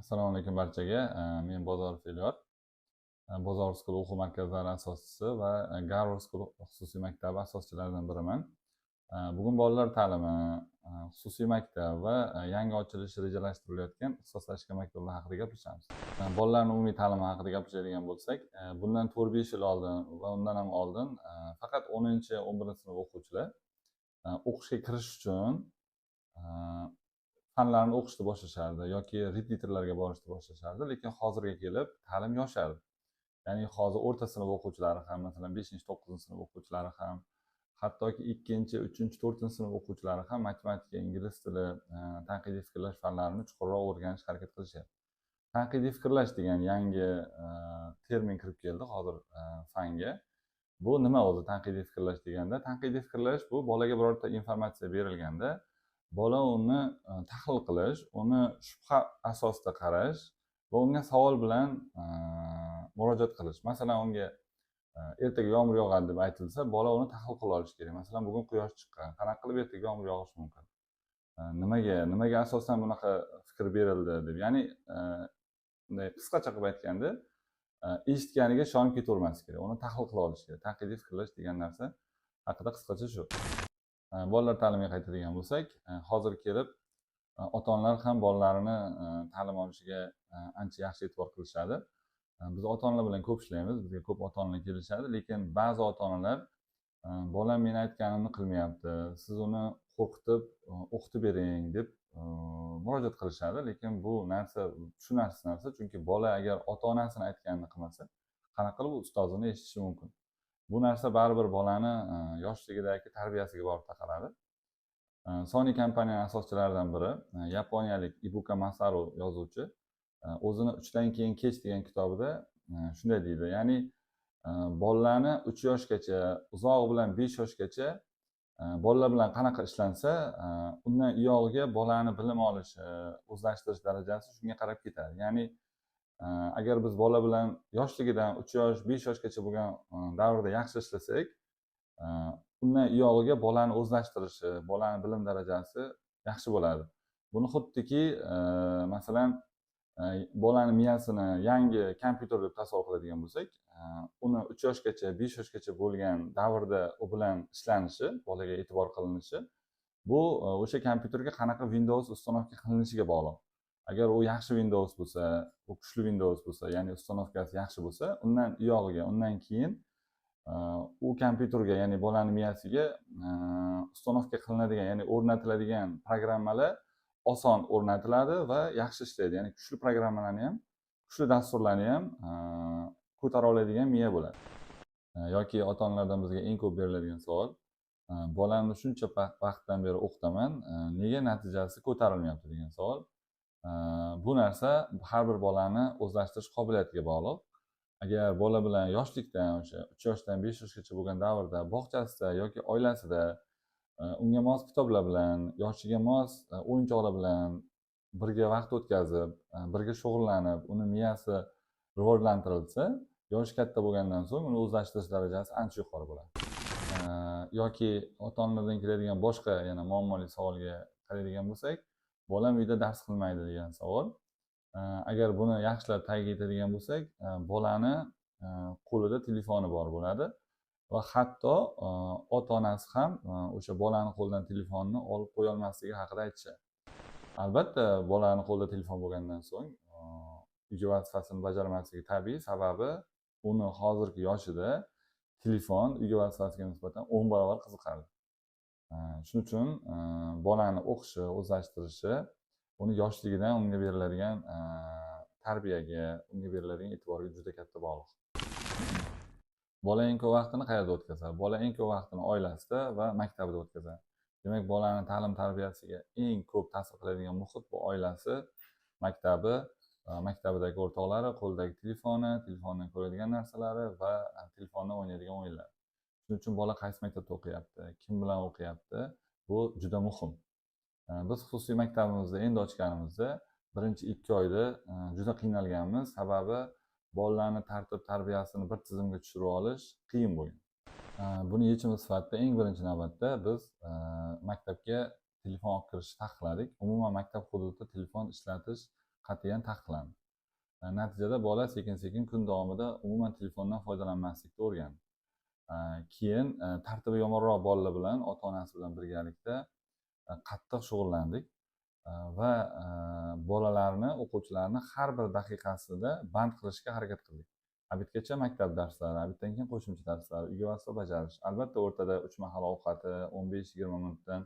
Assalomu alaykum barchaga. Men Bozor Filior, Bozor School o'quv markazlari asoschisi va Garvard School xususiy maktabi asoschilaridan biriman. Bugun bolalar ta'limi, xususiy maktab va yangi ochilishi rejalashtirilayotgan ixtisoslashgan maktablar haqida gaplashamiz. Bolalarning umumiy ta'limi haqida gapiradigan bo'lsak, bundan 4-5 yil oldin va undan ham oldin faqat 10-11 sinf o'quvchilar o'qishga kirish uchun fanlarni o'qishni boshlashardi yoki repetitorlarga borishni boshlashardi, lekin hozirga kelib ta'lim yoshadi. Ya'ni hozir o'rta sinf o'quvchilari ham, masalan 5-9 sinf o'quvchilari ham, hattoki 2-, 3-, 4 sinf o'quvchilari ham matematika, ingliz tili, tanqidiy fikrlash fanlarini chuqurroq o'rganishga harakat qilishyapti. Tanqidiy fikrlash degan yangi termin kirib keldi hozir fanga. Bu nima o'zi tanqidiy fikrlash deganda? Tanqidiy fikrlash bu bolaga birorta informatsiya berilganda bola uni tahlil qilish, uni shubha asosida qarash va unga savol bilan murojaat qilish. Masalan, unga ertaga yomg'ir yog'adi deb aytilsa, bola uni tahlil qila olishi kerak. Masalan, bugun quyosh chiqqan. Qanaqa qilib ertaga yomg'ir yog'ishi mumkin? Nimaga asosan bunaqa fikr berildi deb. Ya'ni bunday qisqacha qilib aytganda, eshitganiga ishonib ketavermaslik kerak. Uni tahlil qila olish kerak. Tanqidiy fikrlash degan narsa haqida qisqacha shu. Bolalar ta'limiga qaytadigan bo'lsak, hozir kelib ota-onalar ham bolalarini ta'lim olishiga ancha yaxshi e'tibor qilishadi. Biz ota-onalar bilan ko'p ishlaymiz, bizga ko'p ota-onalar kelishadi, lekin ba'zi ota-onalar bolam men aytganimni qilmayapti, siz uni qo'rqitib o'qitib bering deb murojaat qilishadi, lekin bu narsa tushunarsiz narsa, chunki bola agar ota-onasini aytganini qilmasa, qanaqa qilib ustozini eshitishi mumkin? Bu narsa baribir bolani yoshligidagi tarbiyasiga borib taqaladi. Sony kompaniyaning asoschilaridan biri, yaponiyalik Ibuka Masaru yozuvchi, o'zini 3dan keyin kech degan kitobida shunday deydi. Ya'ni bolalarni 3 yoshgacha, uzog'i bilan 5 yoshgacha bolalar bilan qanaqa ishlansa, undan uyog'iga bolani bilim olishi, o'zlashtirish darajasi shunga qarab ketadi. Ya'ni agar biz bola bilan yoshligidan 3 yosh, 5 yoshgacha bo'lgan davrda yaxshi ishlasak, undan uyog'iga bolani o'zlashtirishi, bolani bilim darajasi yaxshi bo'ladi. Buni xuddiki masalan bolani miyasini yangi kompyuter deb tasavvur qiladigan bo'lsak, uni 3 yoshgacha, 5 yoshgacha bo'lgan davrda u bilan ishlanishi, bolaga e'tibor qilinishi, bu o'sha kompyuterga qanaqa Windows uстановка qilinishiga bog'liq. Agar u yaxshi Windows bo'lsa, u kuchli Windows bo'lsa, ya'ni uстановкасы yaxshi bo'lsa, undan uyog'iga, undan keyin u kompyuterga, ya'ni bolani miyasiga uстановка qilinadigan, ya'ni o'rnatiladigan programmalar oson o'rnatiladi va yaxshi ishlaydi. Ya'ni kuchli programmalarni ham, kuchli dasturlarni ham ko'tara oladigan miya bo'ladi. Yoki ota-onalardan bizga eng ko'p beriladigan savol, bolamni shuncha vaqtdan beri o'qitaman, nega natijasi ko'tarilmayapti degan savol. Bu narsa har bir bolani o'zlashtirish qobiliyatiga bog'liq. Agar bola bilan yoshlikdan, o'sha 3 yoshdan 5 yoshgacha bo'lgan davrda bog'chasida yoki oilasida unga mos kitoblar bilan, yoshiga mos o'yinchoqlar bilan birga vaqt o'tkazib, birga shug'ullanib, uni miyasi rivojlantirilsa, yoshi katta bo'lgandan so'ng uni o'zlashtirish darajasi ancha yuqori bo'ladi. Yoki ota-onalardan keladigan boshqa yana muammoli savolga qaraydigan bo'lsak, bolam uyda dars qilmaydi degan savol. Agar buni yaxshilab tagiga yetadigan bo'lsak, bolani qo'lida telefoni bor bo'ladi va hatto ota-onasi ham o'sha bolani qo'lidan telefonni olib qo'ya olmasligi haqida aytishadi. Albatta, bolani qo'lida telefon bo'lgandan so'ng uyga vazifasini bajarmasligi tabiiy, sababi uni hozirgi yoshida telefon uyga vazifasiga nisbatan 10 barobar qiziqarli. Shuning uchun bolani o'qishi, o'zlashtirishi uni yoshligidan unga beriladigan tarbiyaga, unga beriladigan e'tiborga juda katta bog'liq. Bola eng ko'p vaqtini qayerda o'tkazadi? Bola eng ko'p vaqtini oilasida va maktabida o'tkazadi. Demak, bolani ta'lim tarbiyasiga eng ko'p ta'sir qiladigan muhit bu oilasi, maktabi, maktabidagi o'rtoqlari, qo'lidagi telefoni, telefondan ko'radigan narsalari va telefondan o'ynaydigan o'yinlar. Shuning uchun bola qaysi maktabda o'qiyapti, kim bilan o'qiyapti, bu juda muhim. Biz xususiy maktabimizda endi ochganimizda birinchi 2 oyda juda qiynalganmiz, sababi bolalarni tartib tarbiyasini bir tizimga tushirib olish qiyin bo'lgan. Buni yechimi sifatida eng birinchi navbatda biz maktabga telefon olib kirishni taqiqladik. Umuman maktab hududida telefon ishlatish qat'iyan taqiqlandi. Natijada bola sekin-sekin kun davomida umuman telefondan foydalanmaslikka o'rgandi. Keyin tartibi yomonroq bolalar bilan ota-onasi bilan birgalikda qattiq shug'ullandik va bolalarni, o'quvchilarni har bir daqiqasida band qilishga harakat qildik. Obedgacha maktab darslari, obeddan keyin qo'shimcha darslar, uyga vazifa bajarish. Albatta o'rtada 3 mahal ovqati, 15-20 minutdan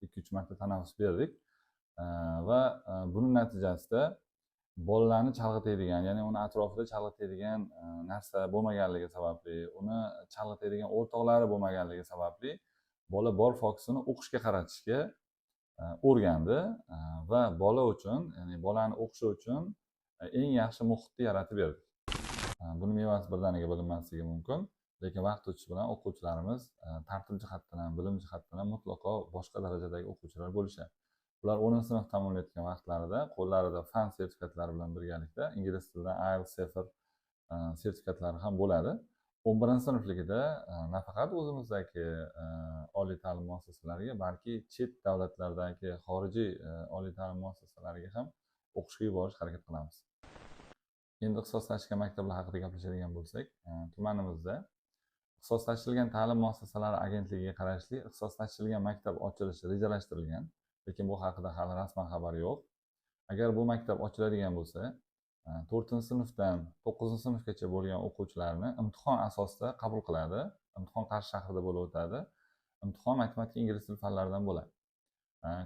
2-3 marta tanaffus berdik va buning natijasida bolalarni chalg'itadigan, ya'ni uni atrofida chalg'itadigan narsa bo'lmaganligi sababli, uni chalg'itadigan o'rtoqlari bo'lmaganligi sababli bola bor fokusini o'qishga qaratishga o'rgandi va bola uchun, ya'ni bolani o'qishi uchun eng yaxshi muhitni yaratib berdik. Buni mevasi birdaniga bilinmasligi mumkin, lekin vaqt o'tishi bilan o'quvchilarimiz tartib jihatdan ham, bilim jihatdan ham mutlaqo boshqa darajadagi o'quvchilar bo'lishadi. Ular 10-sinf tamomlayotgan vaqtlarida qo'llarida fan sertifikatlari bilan birgalikda ingliz tilidan IELTS, TOEFL sertifikatlari ham bo'ladi. 11-sinfligida nafaqat o'zimizdagi oliy ta'lim muassasalariga, balki chet davlatlardagi xorijiy oliy ta'lim muassasalariga ham o'qishga yuborish harakat qilamiz. Endi ixtisoslashgan maktablar haqida gaplashadigan bo'lsak, tumanimizda ixtisoslashtirilgan ta'lim muassasalari agentligiga qarashli ixtisoslashtirilgan maktab ochilishi rejalashtirilgan, lekin bu haqida hali rasman xabar yo'q. Agar bu maktab ochiladigan bo'lsa, 4-sinfdan 9-sinfgacha bo'lgan o'quvchilarni imtihon asosida qabul qiladi. Imtihon Qarshi shahrida bo'lib o'tadi. Imtihon matematika, ingliz tili fanlaridan bo'ladi.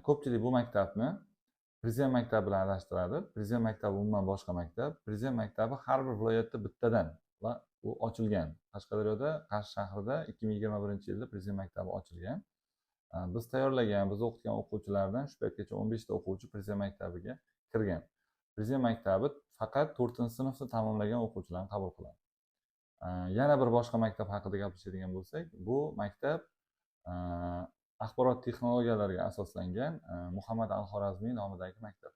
Ko'pchilik bu maktabni Prezident maktabi bilan adashtiradi. Prezident maktabi umuman boshqa maktab. Prezident maktabi har bir viloyatda bittadan va u ochilgan. Qashqadaryoda, Qarshi shahrida 2021-yilda Prezident maktabi ochilgan. Biz tayyorlagan, biz o'qitgan o'quvchilardan shu paytgacha 15 ta o'quvchi Prezident maktabiga kirgan. Prezident maktabi faqat 4-sinfni tamomlagan o'quvchilarni qabul qiladi. Yana bir boshqa maktab haqida gapiradigan bo'lsak, bu maktab axborot texnologiyalariga asoslangan Muhammad al-Xorazmiy nomidagi maktab.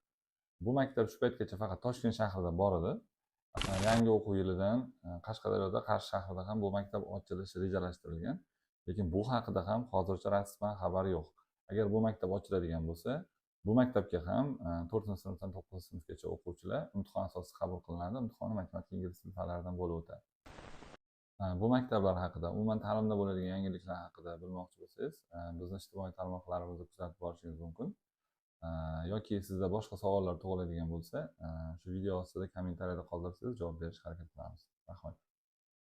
Bu maktab shu paytgacha faqat Toshkent shahrida bor edi. Yangi o'quv yilidan Qashqadaryoda, Qarshi shahrida ham bu maktab ochilishi rejalashtirilgan. Lekin bu haqida ham hozircha rasman xabar yo'q. Agar bu maktab ochiladigan bo'lsa, bu maktabga ham 4-sinfdan 9-sinfgacha o'quvchilar imtihon asosida qabul qilinadi. Imtihoni matematika, ingliz tili fanlaridan bo'lib o'tadi. Bu maktablar haqida, umuman ta'limda bo'ladigan yangiliklar haqida bilmoqchi bo'lsangiz, bizni ijtimoiy tarmoqlarimizni kuzatib borishingiz mumkin. Yoki sizda boshqa savollar tug'iladigan bo'lsa, shu video ostida kommentariyada qoldirsangiz javob berishga harakat qilamiz. Rahmat.